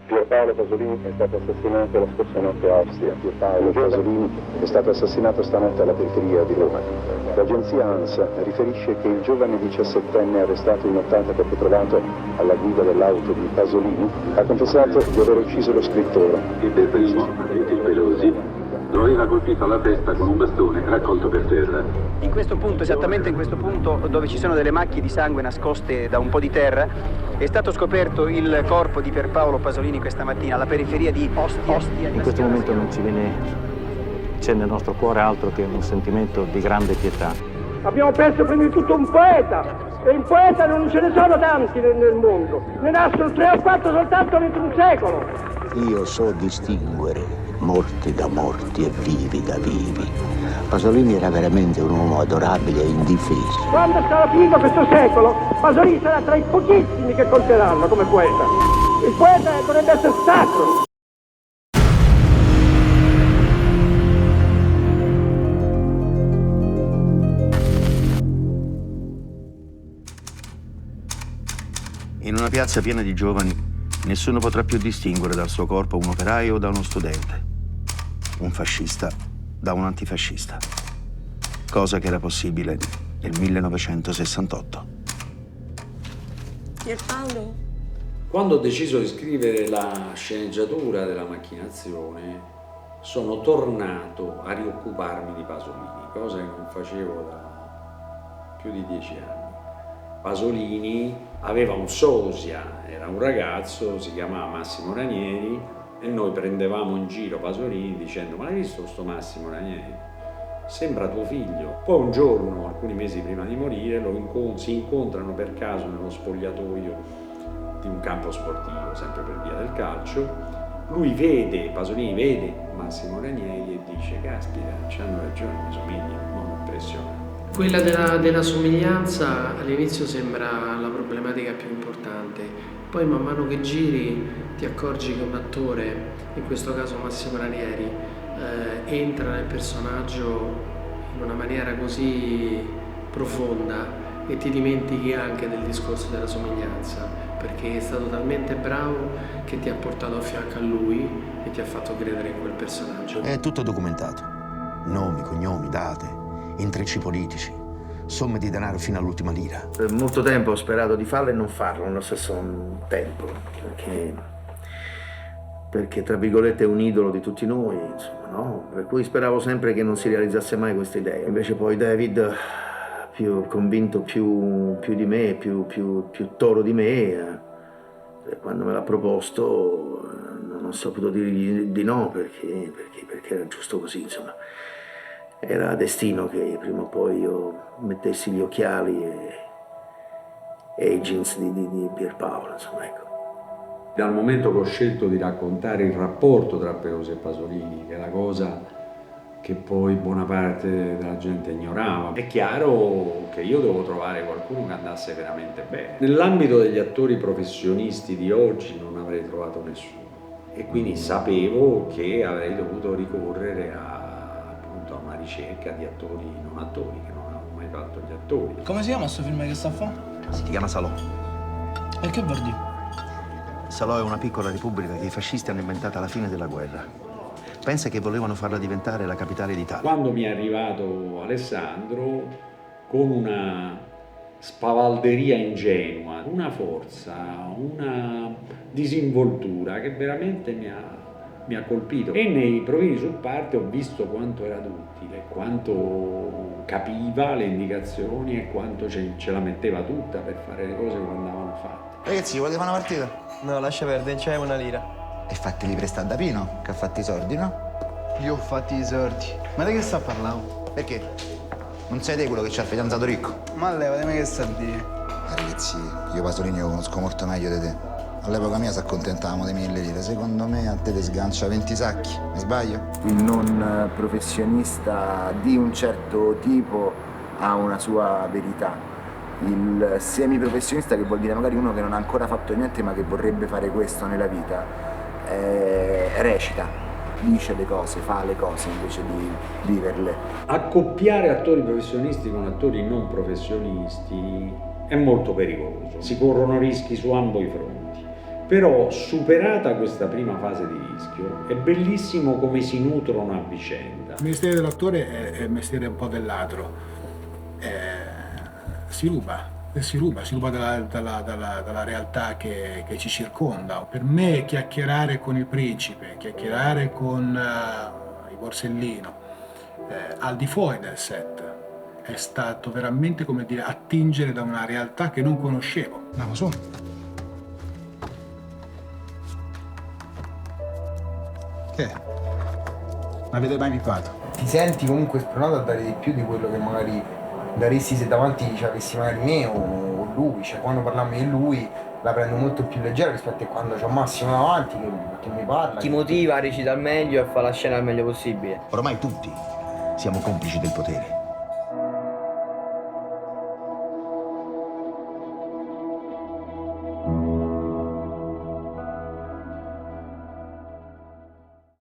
Pierpaolo Pasolini è stato assassinato la scorsa notte a Ostia. Pierpaolo Pasolini è stato assassinato stanotte alla periferia di Roma. L'agenzia ANSA riferisce che il giovane 17enne arrestato in nottata perché trovato alla guida dell'auto di Pasolini ha confessato di aver ucciso lo scrittore. Il depresso, il Pelosi, lo aveva colpito alla testa con un bastone raccolto per terra. In questo punto, esattamente in questo punto, dove ci sono delle macchie di sangue nascoste da un po' di terra, è stato scoperto il corpo di Pierpaolo Pasolini questa mattina alla periferia di Ostia. In questo momento non c'è nel nostro cuore altro che un sentimento di grande pietà. Abbiamo perso prima di tutto un poeta, e in poeta non ce ne sono tanti nel mondo, ne nascono 3 o 4 soltanto dentro un secolo. Io so distinguere morti da morti e vivi da vivi. Pasolini era veramente un uomo adorabile e indifeso. Quando sarà finito questo secolo, Pasolini sarà tra i pochissimi che conteranno come poeta. Il poeta dovrebbe essere sacro. In una piazza piena di giovani, nessuno potrà più distinguere dal suo corpo un operaio da uno studente, un fascista da un antifascista, cosa che era possibile nel 1968. Pierpaolo? Quando ho deciso di scrivere la sceneggiatura della macchinazione, sono tornato a rioccuparmi di Pasolini, cosa che non facevo da più di 10 anni. Pasolini aveva un sosia, era un ragazzo, si chiamava Massimo Ranieri, e noi prendevamo in giro Pasolini dicendo: ma l'hai visto sto Massimo Ranieri? Sembra tuo figlio. Poi un giorno, alcuni mesi prima di morire, si incontrano per caso nello spogliatoio di un campo sportivo, sempre per via del calcio. Pasolini vede Massimo Ranieri e dice: caspita, c'hanno ragione, mi somiglia, molto impressionante. Quella della somiglianza all'inizio sembra la problematica più importante, poi man mano che giri ti accorgi che un attore, in questo caso Massimo Ranieri, entra nel personaggio in una maniera così profonda e ti dimentichi anche del discorso della somiglianza, perché è stato talmente bravo che ti ha portato a fianco a lui e ti ha fatto credere in quel personaggio. È tutto documentato. Nomi, cognomi, date, intrecci politici, somme di denaro fino all'ultima lira. Per molto tempo ho sperato di farlo e non farlo nello stesso tempo, perché tra virgolette è un idolo di tutti noi, insomma, no? Per cui speravo sempre che non si realizzasse mai questa idea. Invece poi David, più convinto più di me, più toro di me, quando me l'ha proposto non ho saputo dirgli di no, perché era giusto così, insomma. Era destino che prima o poi io mettessi gli occhiali e i jeans di Pierpaolo, insomma, ecco. Dal momento che ho scelto di raccontare il rapporto tra Pelosi e Pasolini, che è la cosa che poi buona parte della gente ignorava, è chiaro che io devo trovare qualcuno che andasse veramente bene. Nell'ambito degli attori professionisti di oggi non avrei trovato nessuno e quindi sapevo che avrei dovuto ricorrere a una ricerca di attori non attori, che non avevano mai fatto gli attori. Come si chiama questo film che sta a fare? Si chiama Salò. E che vuol dire? Salò è una piccola repubblica che i fascisti hanno inventato alla fine della guerra. Pensa che volevano farla diventare la capitale d'Italia. Quando mi è arrivato Alessandro, con una spavalderia ingenua, una forza, una disinvoltura che veramente mi ha colpito. E nei provini sul parte ho visto quanto era duttile, quanto capiva le indicazioni e quanto ce la metteva tutta per fare le cose come andavano fatte. Ragazzi, volete fare una partita? No, lascia perdere, non c'è una lira. E fateli prestare da Pino, che ha fatto i soldi, no? Io ho fatto i soldi. Ma di che sta parlando? Perché? Non sei te quello che ci ha fidanzato ricco? Ma levate che sta a dire? Ragazzi, io Pasolini lo conosco molto meglio di te. All'epoca mia si accontentavamo di 1000 lire. Secondo me a te ti sgancia 20 sacchi. Mi sbaglio? Il non professionista di un certo tipo ha una sua verità. Il semiprofessionista, che vuol dire magari uno che non ha ancora fatto niente ma che vorrebbe fare questo nella vita, recita, dice le cose, fa le cose invece di viverle. Accoppiare attori professionisti con attori non professionisti è molto pericoloso. Si corrono rischi su ambo i fronti. Però superata questa prima fase di rischio, è bellissimo come si nutrono a vicenda. Il mestiere dell'attore è il mestiere un po' del ladro, si ruba dalla realtà che ci circonda. Per me chiacchierare con il principe, chiacchierare con i Borsellino, al di fuori del set, è stato veramente, come dire, attingere da una realtà che non conoscevo. Andiamo su. Che? Non avete mai vipato? Ti senti comunque spronato a dare di più di quello che magari daresti se davanti ci avessi magari me o lui, cioè quando parliamo di lui la prendo molto più leggera rispetto a quando c'ho Massimo davanti che mi parla. Ti motiva a recitare al meglio e a fare la scena al meglio possibile. Ormai tutti siamo complici del potere.